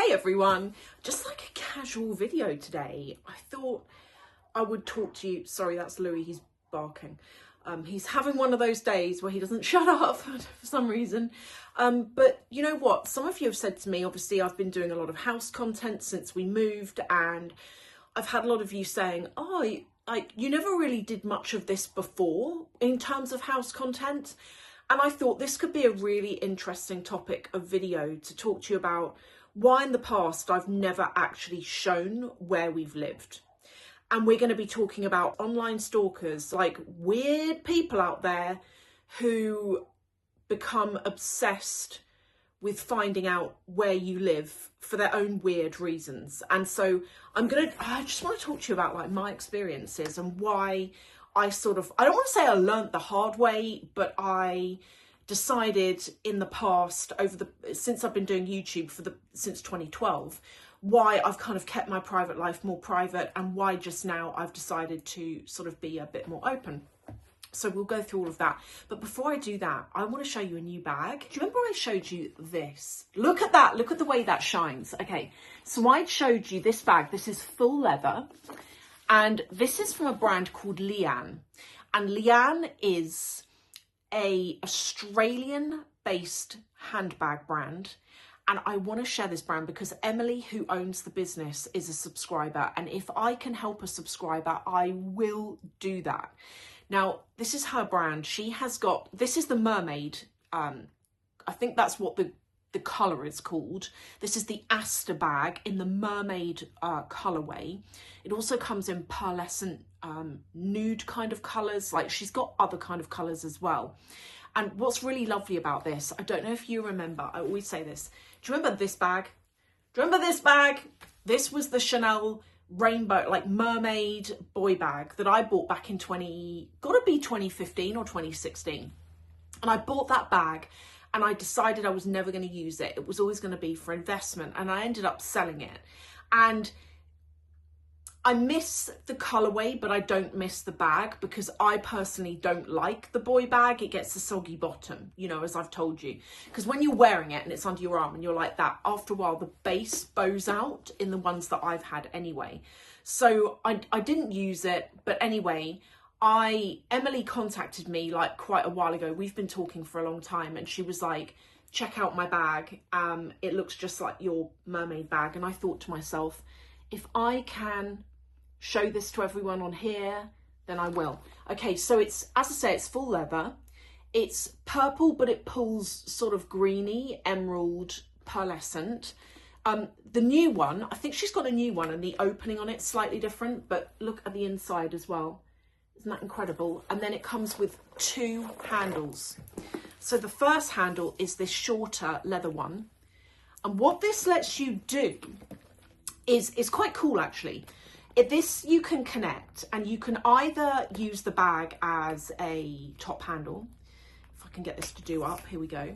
Hi everyone, just like a casual video today. I thought I would talk to you. Sorry, that's Louis, he's barking. He's having one of those days where he doesn't shut up for some reason. But you know what? Some of you have said to me, obviously I've been doing a lot of house content since we moved, and I've had a lot of you saying, oh, you never really did much of this before in terms of house content. And I thought this could be a really interesting topic of video to talk to you about why in the past I've never actually shown where we've lived. And we're going to be talking about online stalkers, like weird people out there who become obsessed with finding out where you live for their own weird reasons. And so I just want to talk to you about like my experiences and why I don't want to say I learnt the hard way, but I decided in the past since I've been doing YouTube since 2012, why I've kind of kept my private life more private and why just now I've decided to sort of be a bit more open. So we'll go through all of that. But before I do that, I want to show you a new bag. Do you remember I showed you this? Look at that. Look at the way that shines. Okay, so I showed you this bag. This is full leather. And this is from a brand called Leanne. And Leanne is a Australian-based handbag brand. And I want to share this brand because Emily, who owns the business, is a subscriber. And if I can help a subscriber, I will do that. Now, this is her brand. This is the mermaid. I think that's what the colour is called. This is the Aster bag in the mermaid colourway. It also comes in pearlescent nude kind of colours. Like she's got other kind of colours as well. And what's really lovely about this, I don't know if you remember, I always say this. Do you remember this bag? Do you remember this bag? This was the Chanel rainbow, like mermaid boy bag that I bought back in 2015 or 2016. And I bought that bag and I decided I was never going to use it. It was always going to be for investment, and I ended up selling it. And I miss the colorway, but I don't miss the bag because I personally don't like the boy bag. It gets a soggy bottom, you know, as I've told you. Because when you're wearing it and it's under your arm and you're like that, after a while, the base bows out in the ones that I've had anyway. So I didn't use it. But anyway, Emily contacted me like quite a while ago. We've been talking for a long time, and she was like, check out my bag. It looks just like your mermaid bag. And I thought to myself, if I can show this to everyone on here, then I will. Okay, so it's, as I say, it's full leather. It's purple, but it pulls sort of greeny, emerald, pearlescent. The new one, I think she's got a new one, and the opening on it's slightly different, but look at the inside as well. Isn't that incredible? And then it comes with two handles. So the first handle is this shorter leather one. And what this lets you do is quite cool, actually. This you can connect, and you can either use the bag as a top handle. If I can get this to do up, here we go.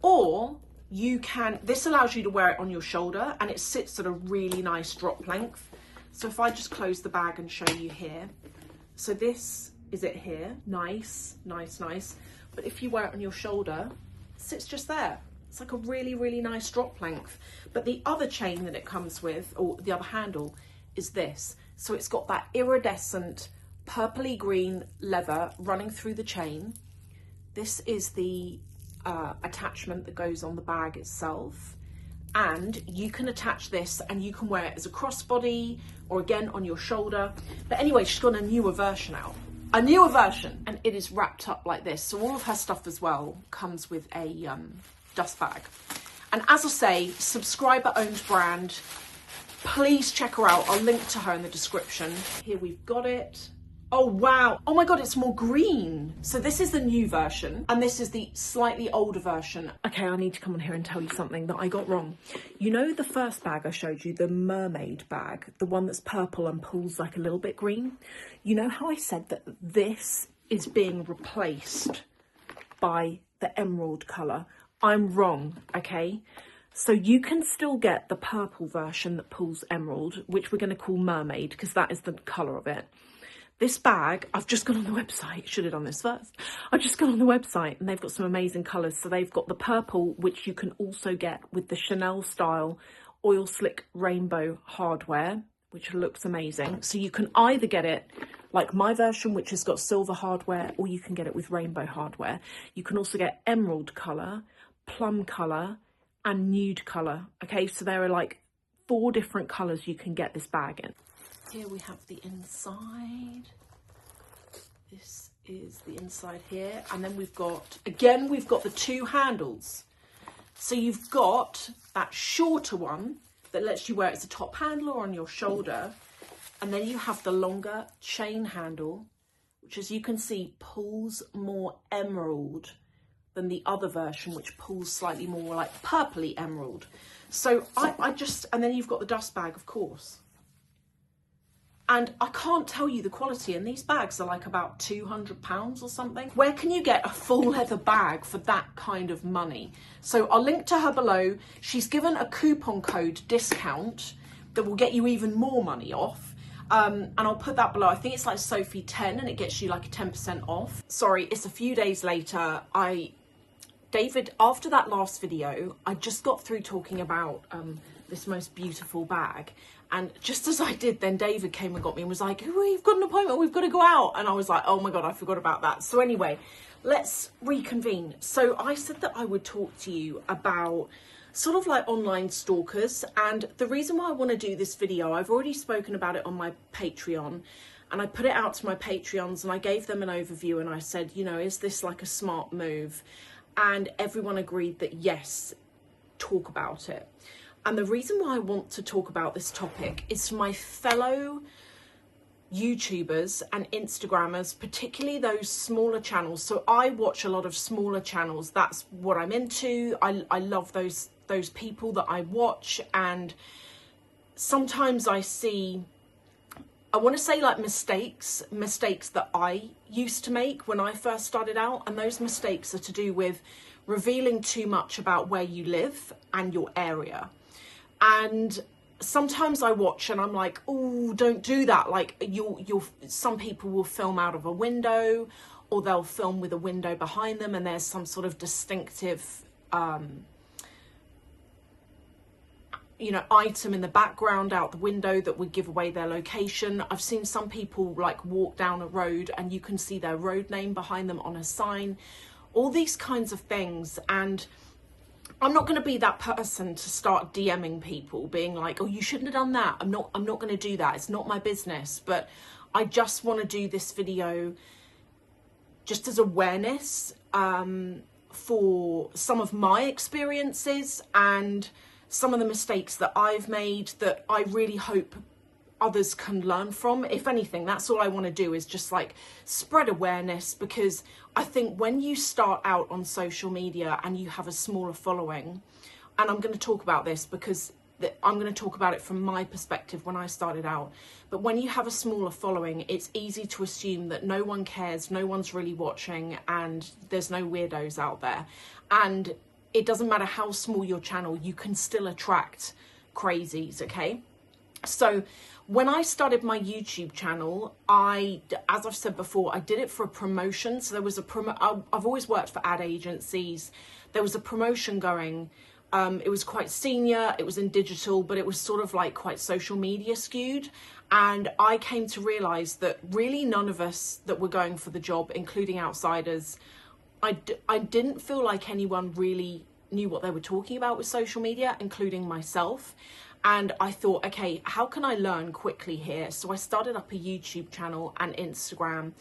Or you can, this allows you to wear it on your shoulder, and it sits at a really nice drop length. So if I just close the bag and show you here. So this is it here, nice, nice, nice. But if you wear it on your shoulder, it sits just there. It's like a really, really nice drop length. But the other chain that it comes with, or the other handle, is this. So it's got that iridescent purpley green leather running through the chain. This is the attachment that goes on the bag itself. And you can attach this and you can wear it as a crossbody or again on your shoulder. But anyway, she's got a newer version out. A newer version, and it is wrapped up like this. So all of her stuff as well comes with a dust bag. And as I say, subscriber owned brand. Please check her out. I'll link to her in the description. Here we've got it. Oh, wow. Oh my God, it's more green. So this is the new version and this is the slightly older version. Okay, I need to come on here and tell you something that I got wrong. You know the first bag I showed you, the mermaid bag, the one that's purple and pulls like a little bit green? You know how I said that this is being replaced by the emerald colour? I'm wrong, okay? So you can still get the purple version that pulls emerald, which we're going to call mermaid because that is the colour of it. This bag, I've just gone on the website, should have done this first. I've just gone on the website and they've got some amazing colours. So they've got the purple, which you can also get with the Chanel style oil slick rainbow hardware, which looks amazing. So you can either get it like my version, which has got silver hardware, or you can get it with rainbow hardware. You can also get emerald colour, plum colour, and nude colour. Okay, so there are like 4 different colours you can get this bag in. Here we have the inside. This is the inside here. And then we've got, again, we've got the 2 handles. So you've got that shorter one that lets you wear it as a top handle or on your shoulder. And then you have the longer chain handle, which, as you can see, pulls more emerald than the other version, which pulls slightly more like purpley emerald. So and then you've got the dust bag, of course. And I can't tell you the quality, and these bags are like about £200 or something. Where can you get a full leather bag for that kind of money? So I'll link to her below. She's given a coupon code discount that will get you even more money off. And I'll put that below. I think it's like Sophie 10 and it gets you like a 10% off. Sorry, it's a few days later. David, after that last video, I just got through talking about this most beautiful bag. And just as I did, then David came and got me and was like, oh, we've got an appointment, we've got to go out. And I was like, oh my God, I forgot about that. So anyway, let's reconvene. So I said that I would talk to you about sort of like online stalkers. And the reason why I want to do this video, I've already spoken about it on my Patreon, and I put it out to my Patreons and I gave them an overview and I said, you know, is this like a smart move? And everyone agreed that yes, talk about it. And the reason why I want to talk about this topic is for my fellow YouTubers and Instagrammers, particularly those smaller channels. So I watch a lot of smaller channels. That's what I'm into. I love those people that I watch, and sometimes I see, I want to say like mistakes that I used to make when I first started out, and those mistakes are to do with revealing too much about where you live and your area. And sometimes I watch and I'm like, oh, don't do that. Like some people will film out of a window, or they'll film with a window behind them and there's some sort of distinctive you know, item in the background out the window that would give away their location. I've seen some people like walk down a road and you can see their road name behind them on a sign, all these kinds of things. And I'm not going to be that person to start DMing people being like, oh, you shouldn't have done that. I'm not going to do that. It's not my business. But I just want to do this video just as awareness for some of my experiences and some of the mistakes that I've made that I really hope others can learn from. If anything, that's all I want to do, is just like spread awareness, because I think when you start out on social media and you have a smaller following, and I'm going to talk about this because I'm going to talk about it from my perspective when I started out, but when you have a smaller following, it's easy to assume that no one cares, no one's really watching, and there's no weirdos out there. And it doesn't matter how small your channel, you can still attract crazies, okay? So when I started my YouTube channel, as I've said before, I did it for a promotion. So there was I've always worked for ad agencies. There was a promotion going. It was quite senior, it was in digital, but it was sort of like quite social media skewed. And I came to realize that really none of us that were going for the job, including outsiders, I didn't feel like anyone really knew what they were talking about with social media, including myself. And I thought, okay, how can I learn quickly here? So I started up a YouTube channel and Instagram,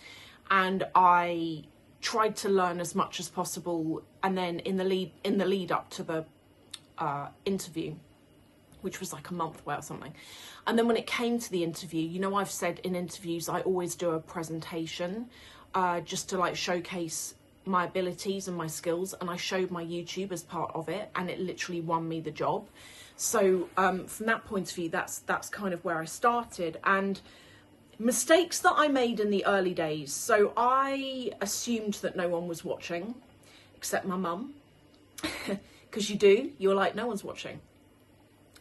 and I tried to learn as much as possible. And then in the lead up to the interview, which was like a month away or something. And then when it came to the interview, you know, I've said in interviews, I always do a presentation just to like showcase my abilities and my skills, and I showed my YouTube as part of it, and it literally won me the job. So from that point of view, that's kind of where I started. And mistakes that I made in the early days. So I assumed that no one was watching except my mum, because you're like, no one's watching.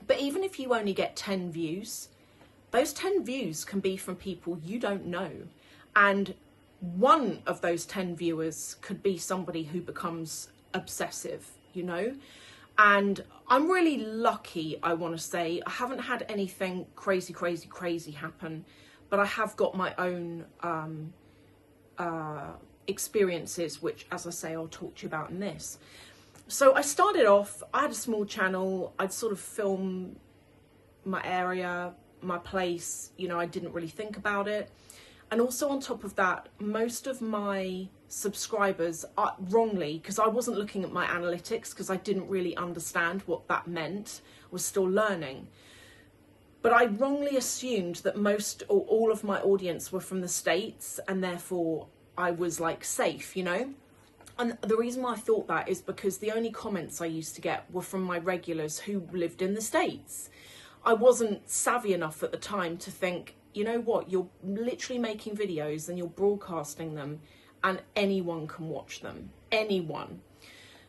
But even if you only get 10 views, those 10 views can be from people you don't know. And one of those 10 viewers could be somebody who becomes obsessive, you know? And I'm really lucky, I want to say. I haven't had anything crazy happen, but I have got my own experiences, which, as I say, I'll talk to you about in this. So I started off, I had a small channel. I'd sort of film my area, my place, you know, I didn't really think about it. And also on top of that, most of my subscribers, wrongly, because I wasn't looking at my analytics, because I didn't really understand what that meant, I was still learning. But I wrongly assumed that most or all of my audience were from the States, and therefore I was like safe, you know? And the reason why I thought that is because the only comments I used to get were from my regulars who lived in the States. I wasn't savvy enough at the time to think, you know what, you're literally making videos and you're broadcasting them and anyone can watch them, anyone.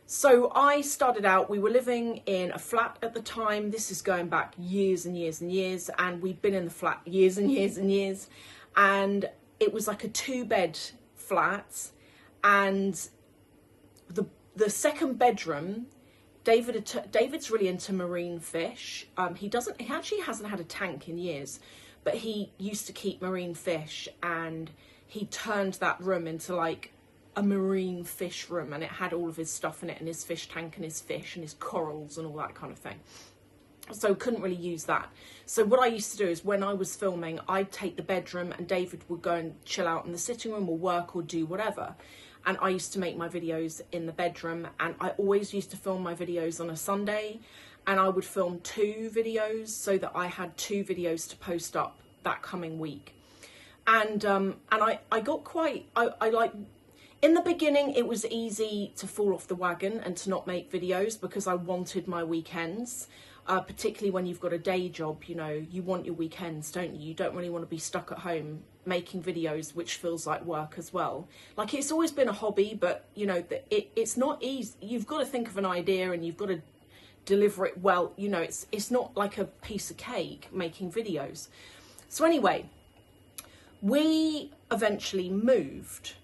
So I started out, we were living in a flat at the time. This is going back years and years and years, and we'd been in the flat years and years and years. And it was like a 2-bed flat, and the second bedroom, David's really into marine fish. He actually hasn't had a tank in years, but he used to keep marine fish, and he turned that room into like a marine fish room, and it had all of his stuff in it, and his fish tank and his fish and his corals and all that kind of thing. So couldn't really use that. So what I used to do is when I was filming, I'd take the bedroom and David would go and chill out in the sitting room or work or do whatever. And I used to make my videos in the bedroom, and I always used to film my videos on a Sunday, and I would film 2 videos so that I had 2 videos to post up that coming week. And I got quite, I like, in the beginning it was easy to fall off the wagon and to not make videos because I wanted my weekends. Particularly when you've got a day job, you know, you want your weekends, don't you? You don't really want to be stuck at home making videos, which feels like work as well. Like, it's always been a hobby, but, you know, it's not easy. You've got to think of an idea and you've got to deliver it well. You know, it's not like a piece of cake making videos. So anyway, we eventually moved.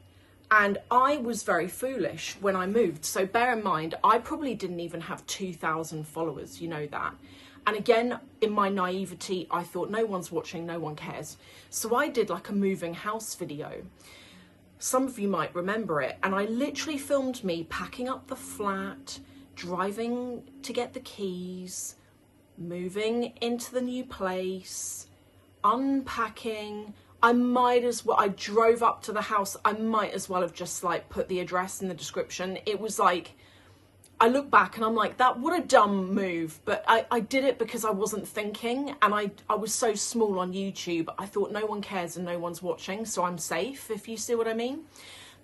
And I was very foolish when I moved. So bear in mind, I probably didn't even have 2,000 followers, you know that. And again, in my naivety, I thought no one's watching, no one cares. So I did like a moving house video. Some of you might remember it. And I literally filmed me packing up the flat, driving to get the keys, moving into the new place, unpacking. I drove up to the house. I might as well have just like put the address in the description. It was like, I look back and I'm like, what a dumb move. But I did it because I wasn't thinking, and I was so small on YouTube. I thought no one cares and no one's watching, so I'm safe, if you see what I mean.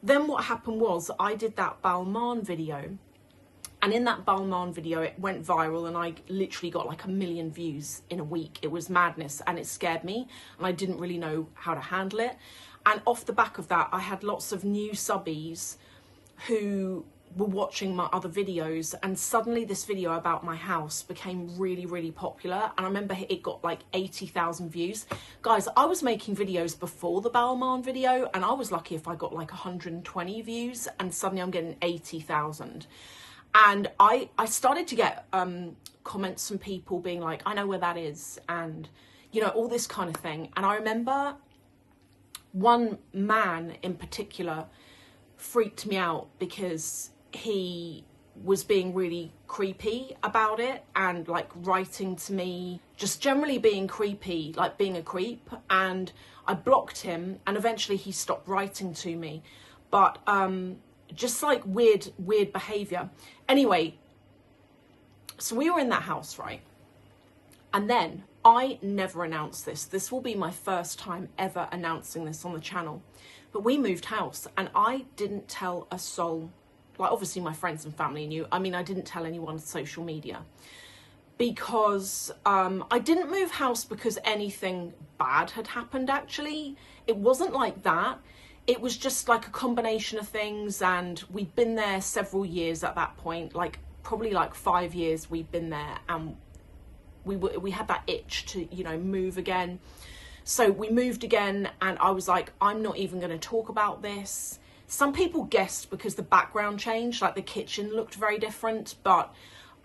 Then what happened was I did that Balmain video. And in that Balmain video, it went viral, and I literally got like 1 million views in a week. It was madness, and it scared me, and I didn't really know how to handle it. And off the back of that, I had lots of new subbies who were watching my other videos, and suddenly this video about my house became really popular. And I remember it got like 80,000 views. Guys, I was making videos before the Balmain video, and I was lucky if I got like 120 views, and suddenly I'm getting 80,000. And I started to get comments from people being like, I know where that is, and, you know, all this kind of thing. And I remember one man in particular freaked me out because he was being really creepy about it, and like writing to me, just generally being creepy, like being a creep. And I blocked him, and eventually he stopped writing to me. But just like weird behavior. Anyway, so we were in that house, right? And then I never announced this. This will be my first time ever announcing this on the channel. But we moved house, and I didn't tell a soul. Like, obviously my friends and family knew. I mean, I didn't tell anyone on social media, because I didn't move house because anything bad had happened, actually. It wasn't like that. It was just like a combination of things, and we'd been there several years at that point, like probably like 5 years we'd been there, and we had that itch to, you know, move again. So we moved again, and I was like, I'm not even going to talk about this. Some people guessed because the background changed, like the kitchen looked very different, but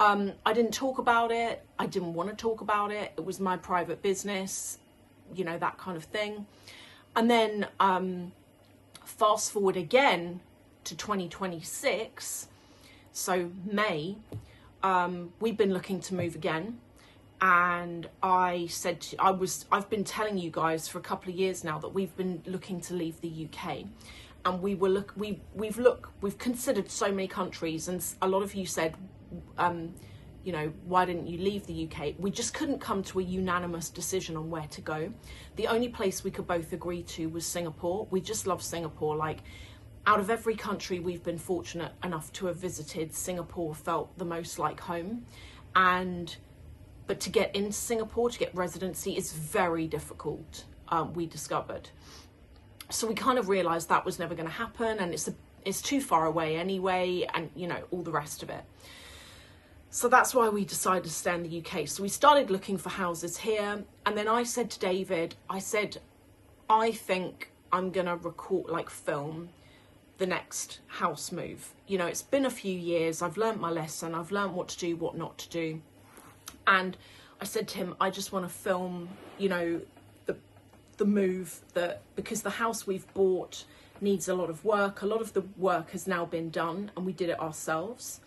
I didn't talk about it. I didn't want to talk about it. It was my private business, you know, that kind of thing. And then fast forward again to 2026, so May, we've been looking to move again. And I said, I've been telling you guys for a couple of years now that we've been looking to leave the UK. And we've considered so many countries, and a lot of you said, you know, why didn't you leave the UK? We just couldn't come to a unanimous decision on where to go. The only place we could both agree to was Singapore. We just love Singapore. Like, out of every country we've been fortunate enough to have visited, Singapore felt the most like home. But to get into Singapore, to get residency, is very difficult, we discovered. So we kind of realised that was never going to happen, and it's too far away anyway, and, you know, all the rest of it. So that's why we decided to stay in the UK. So we started looking for houses here. And then I said to David, I think I'm going to film the next house move. You know, it's been a few years. I've learnt my lesson. I've learnt what to do, what not to do. And I said to him, I just want to film, you know, the move, because the house we've bought needs a lot of work. A lot of the work has now been done, and we did it ourselves,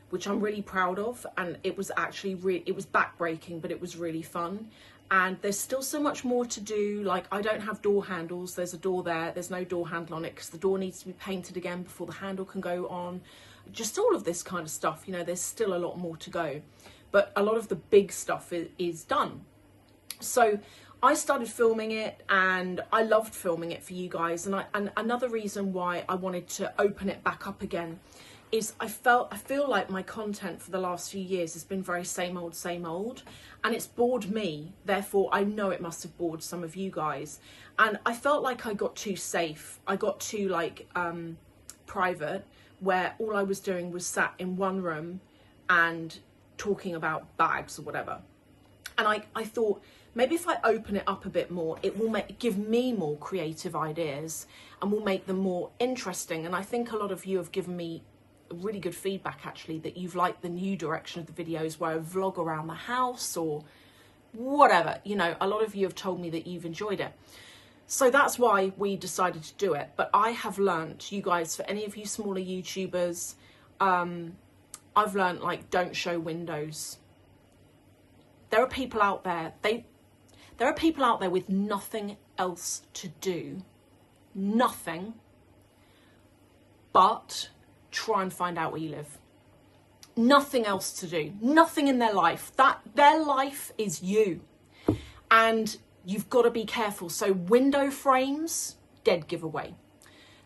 which I'm really proud of. And it was actually it was backbreaking, but it was really fun. And there's still so much more to do. Like, I don't have door handles. There's a door there. There's no door handle on it because the door needs to be painted again before the handle can go on. Just all of this kind of stuff. You know, there's still a lot more to go. But a lot of the big stuff is done. So I started filming it, and I loved filming it for you guys. And another reason why I wanted to open it back up again is I feel like my content for the last few years has been very same old, and it's bored me. Therefore, I know it must have bored some of you guys. And I felt like I got too safe. I got too private, where all I was doing was sat in one room and talking about bags or whatever. And I thought, maybe if I open it up a bit more, it will give me more creative ideas and will make them more interesting. And I think a lot of you have given me really good feedback, actually, that you've liked the new direction of the videos where I vlog around the house or whatever. You know, a lot of you have told me that you've enjoyed it. So that's why we decided to do it. But I have learnt, you guys, for any of you smaller YouTubers, I've learnt, like, don't show windows. There are people out there, there are people out there with nothing else to do, nothing but try and find out where you live. Nothing else to do, nothing in their life. Their life is you. And you've got to be careful. So window frames, dead giveaway.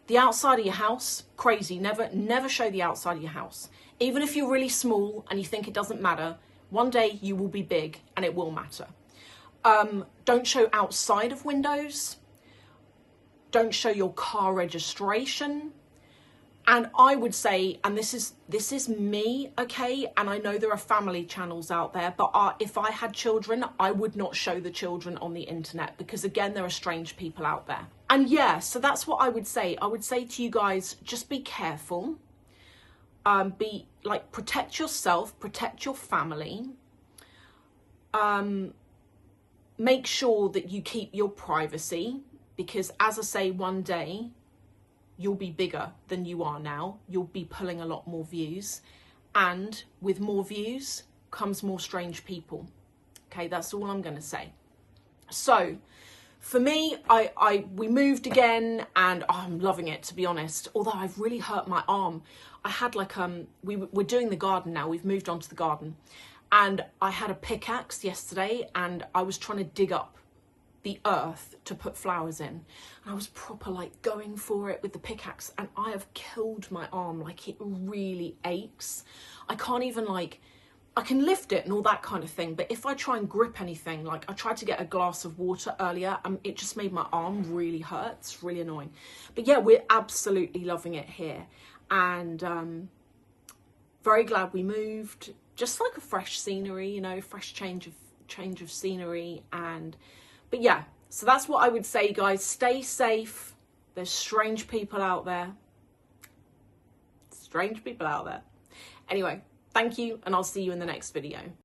The outside of your house, crazy. Never show the outside of your house. Even if you're really small and you think it doesn't matter, one day you will be big and it will matter. Don't show outside of windows. Don't show your car registration. And I would say, and this is me, okay? And I know there are family channels out there, but if I had children, I would not show the children on the internet, because again, there are strange people out there. And yeah, so that's what I would say. I would say to you guys, just be careful. Protect yourself, protect your family. Make sure that you keep your privacy, because as I say, one day, you'll be bigger than you are now. You'll be pulling a lot more views. And with more views comes more strange people. Okay, that's all I'm going to say. So for me, we moved again, and I'm loving it, to be honest. Although I've really hurt my arm. I had we're doing the garden now. We've moved on to the garden. And I had a pickaxe yesterday, and I was trying to dig up the earth to put flowers in, and I was proper going for it with the pickaxe, and I have killed my arm. It really aches. I can't even I can lift it and all that kind of thing, but if I try and grip anything, I tried to get a glass of water earlier, it just made my arm really hurt. It's really annoying. But yeah, we're absolutely loving it here, and very glad we moved. Just a fresh scenery, you know, fresh change of scenery. But yeah, so that's what I would say, guys. Stay safe. There's strange people out there. Strange people out there. Anyway, Thank you, and I'll see you in the next video.